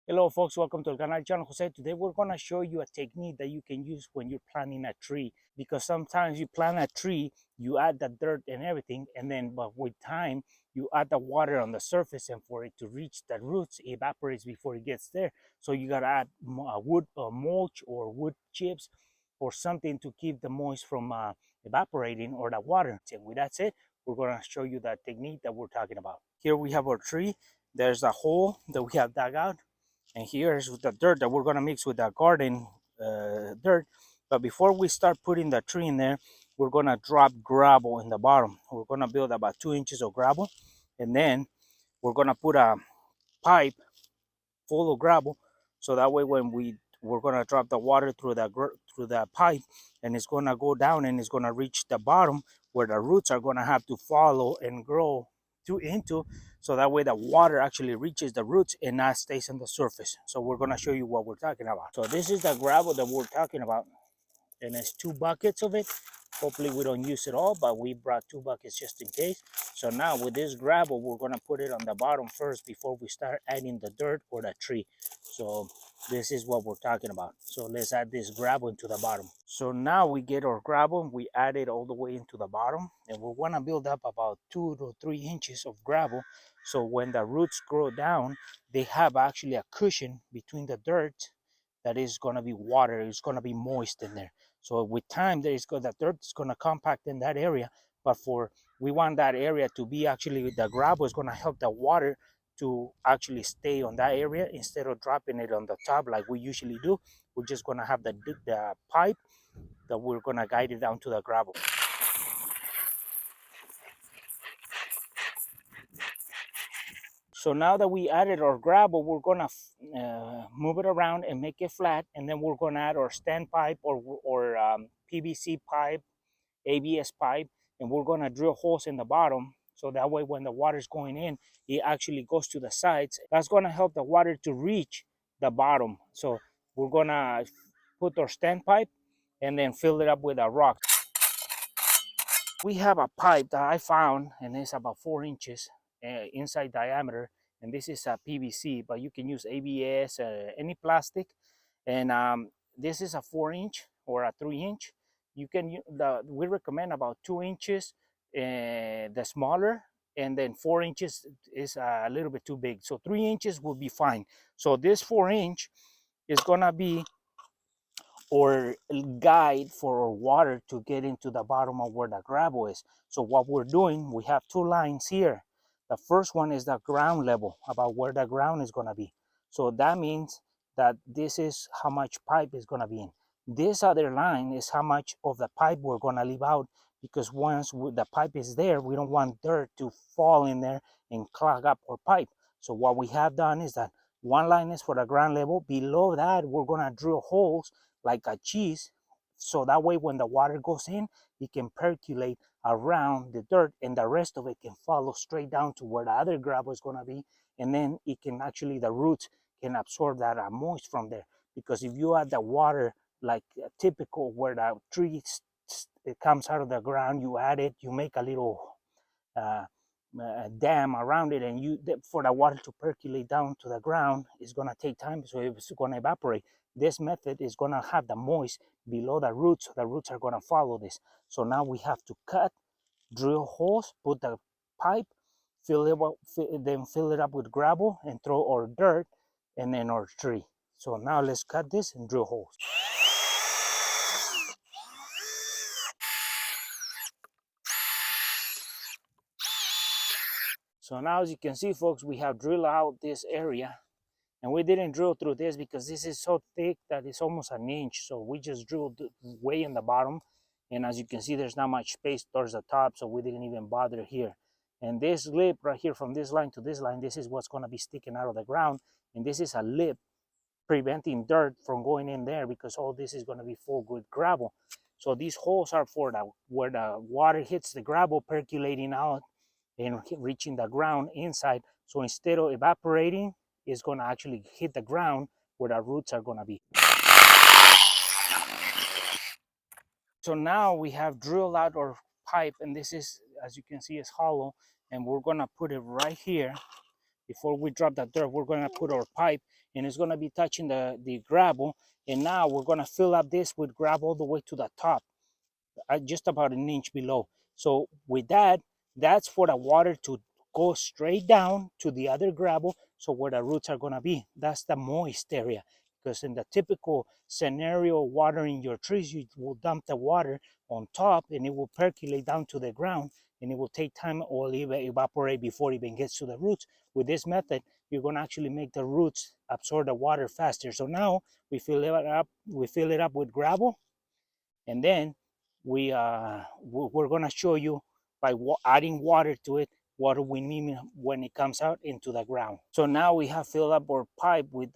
Hello folks, welcome to the canal. John Jose. Today we're going to show you a technique that you can use when you're planting a tree, because sometimes you plant a tree, you add the dirt and everything, and then but with time you add the water on the surface, and for it to reach the roots it evaporates before it gets there. So you got to add wood mulch or wood chips or something to keep the moist from evaporating, or the water. And with that said, we're going to show you that technique that we're talking about. Here we have our tree. There's a hole that we have dug out, and here's the dirt that we're going to mix with the garden dirt. But before we start putting the tree in there, we're going to drop gravel in the bottom. We're going to build about 2 inches of gravel, and then we're going to put a pipe full of gravel, so that way when we're going to drop the water through the pipe, and it's going to go down and it's going to reach the bottom where the roots are going to have to follow and grow into, so that way the water actually reaches the roots and not stays on the surface. So we're going to show you what we're talking about. So this is the gravel that we're talking about, and it's 2 buckets of it. Hopefully we don't use it all, but we brought 2 buckets just in case. So now with this gravel, we're gonna put it on the bottom first before we start adding the dirt or the tree. So this is what we're talking about. So let's add this gravel into the bottom. So now we get our gravel, we add it all the way into the bottom, and we wanna build up about 2 to 3 inches of gravel. So when the roots grow down, they have actually a cushion between the dirt that is gonna be water, it's gonna be moist in there. So with time, the dirt is going to compact in that area. But we want that area to be actually, the gravel is going to help the water to actually stay on that area instead of dropping it on the top like we usually do. We're just going to have the pipe that we're going to guide it down to the gravel. So now that we added our gravel, we're gonna move it around and make it flat, and then we're gonna add our stand pipe or PVC pipe, ABS pipe, and we're gonna drill holes in the bottom, so that way when the water is going in, it actually goes to the sides. That's gonna help the water to reach the bottom. So we're gonna put our stand pipe and then fill it up with a rock. We have a pipe that I found, and it's about 4 inches inside diameter, and this is a PVC, but you can use ABS, any plastic. And this is a 4 inch or a 3 inch. We recommend about 2 inches, the smaller, and then 4 inches is a little bit too big. So 3 inches will be fine. So this 4 inch is gonna be or guide for water to get into the bottom of where the gravel is. So what we're doing, we have two lines here. The first one is the ground level, about where the ground is going to be. So that means that this is how much pipe is going to be in. This other line is how much of the pipe we're going to leave out, because once the pipe is there, we don't want dirt to fall in there and clog up our pipe. So what we have done is that one line is for the ground level. Below that, we're going to drill holes like a cheese, so that way when the water goes in, it can percolate around the dirt, and the rest of it can follow straight down to where the other gravel is going to be, and then it can actually, the roots can absorb that moist from there. Because if you add the water like typical where the tree it comes out of the ground, you add it, you make a little uh, dam around it, and for the water to percolate down to the ground, is going to take time, so it's going to evaporate. This method is going to have the moist below the roots, so the roots are going to follow this. So now we have to cut, drill holes, put the pipe, then fill it up with gravel and throw our dirt and then our tree. So now let's cut this and drill holes. So now, as you can see folks, we have drilled out this area. And we didn't drill through this because this is so thick that it's almost an inch. So we just drilled way in the bottom. And as you can see, there's not much space towards the top, so we didn't even bother here. And this lip right here, from this line to this line, this is what's going to be sticking out of the ground. And this is a lip preventing dirt from going in there, because all this is going to be full with gravel. So these holes are for where the water hits the gravel, percolating out and reaching the ground inside. So instead of evaporating, it's going to actually hit the ground where the roots are going to be. So now we have drilled out our pipe, and this is, as you can see, is hollow, and we're going to put it right here before we drop the dirt, we're gonna put our pipe, and it's gonna be touching the gravel. And now we're gonna fill up this with gravel all the way to the top, just about an inch below. So with that, that's for the water to go straight down to the other gravel, so where the roots are gonna be. That's the moist area. Because in the typical scenario, watering your trees, you will dump the water on top and it will percolate down to the ground, and it will take time or even evaporate before it even gets to the roots. With this method, you're gonna actually make the roots absorb the water faster. So now we fill it up with gravel, and then we're going to show you by adding water to it what we mean when it comes out into the ground. So now we have filled up our pipe with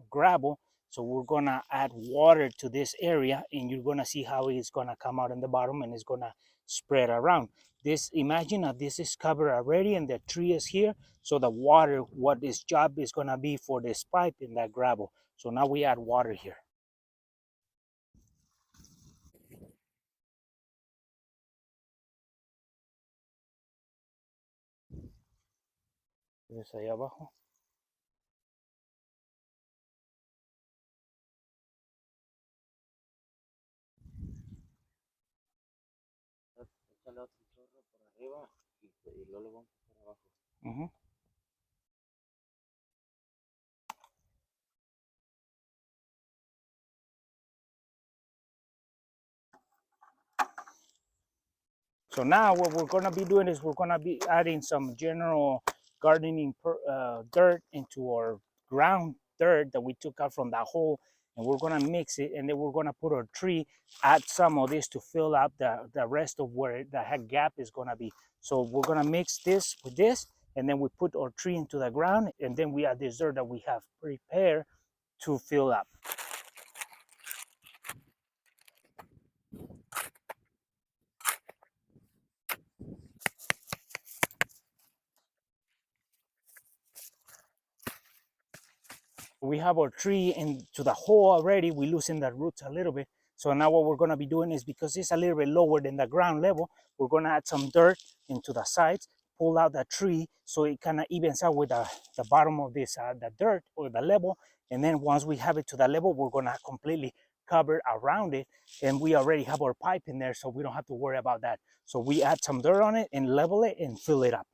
gravel, so we're going to add water to this area, and you're going to see how it's going to come out in the bottom, and it's going to spread around. This, imagine that this is covered already and the tree is here, so the water, what its job is going to be for this pipe in that gravel. So now we add water here. Entonces ahí abajo. Échale otro chorro por arriba y luego le vamos por abajo. Uh-huh. So now what we're going to be doing is we're going to be adding some general gardening dirt into our ground dirt that we took out from that hole, and we're going to mix it, and then we're going to put our tree, add some of this to fill up the rest of where the gap is going to be. So we're going to mix this with this, and then we put our tree into the ground, and then we add this dirt that we have prepared to fill up. We have our tree into the hole already. We loosen the roots a little bit. So now what we're going to be doing is, because it's a little bit lower than the ground level, we're going to add some dirt into the sides, pull out the tree so it kind of evens out with the bottom of this, the dirt or the level. And then once we have it to the level, we're going to completely cover around it. And we already have our pipe in there, so we don't have to worry about that. So we add some dirt on it and level it and fill it up.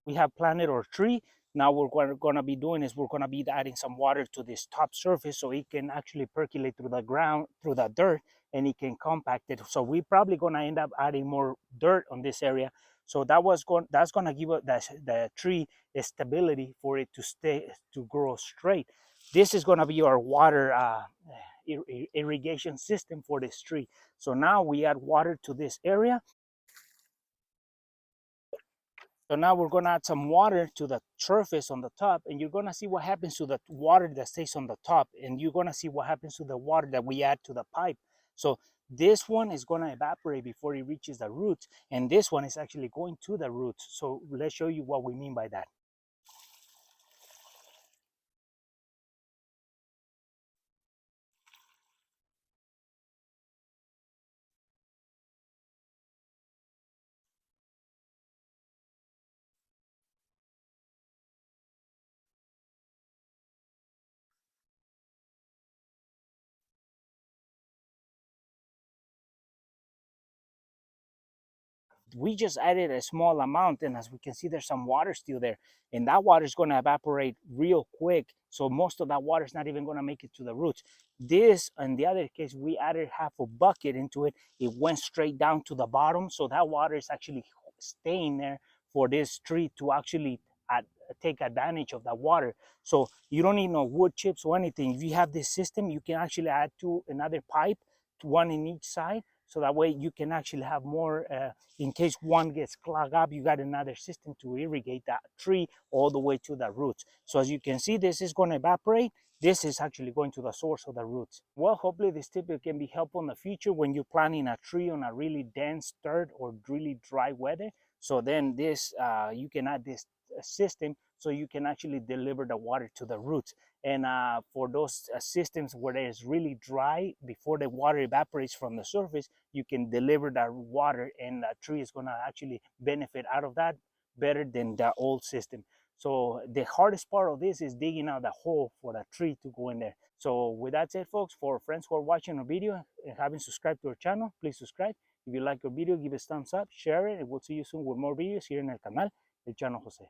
We have planted our tree. Now what we're going to be doing is we're going to be adding some water to this top surface so it can actually percolate through the ground, through the dirt, and it can compact it. So we're probably going to end up adding more dirt on this area. So that's going to give the tree a stability for it to grow straight. This is going to be our water irrigation system for this tree. So now we add water to this area. So now we're going to add some water to the surface on the top, and you're going to see what happens to the water that stays on the top, and you're going to see what happens to the water that we add to the pipe. So this one is going to evaporate before it reaches the roots, and this one is actually going to the roots. So let's show you what we mean by that. We just added a small amount, and as we can see, there's some water still there, and that water is going to evaporate real quick. So most of that water is not even going to make it to the roots. This, in the other case, we added half a bucket into it. It went straight down to the bottom, so that water is actually staying there for this tree to actually take advantage of that water. So you don't need no wood chips or anything. If you have this system, you can actually add to another pipe, one in each side, so that way you can actually have more, in case one gets clogged up, you got another system to irrigate that tree all the way to the roots. So as you can see, this is going to evaporate. This is actually going to the source of the roots. Well, hopefully this tip can be helpful in the future when you're planting a tree on a really dense dirt or really dry weather. So then this, you can add this system, so you can actually deliver the water to the roots. And for those systems where it's really dry, before the water evaporates from the surface, you can deliver that water, and the tree is going to actually benefit out of that better than the old system. So the hardest part of this is digging out the hole for the tree to go in there. So with that said, folks, for friends who are watching our video and haven't subscribed to our channel, please subscribe. If you like our video, give us a thumbs up, share it, and we'll see you soon with more videos here in el canal del Chano Jose.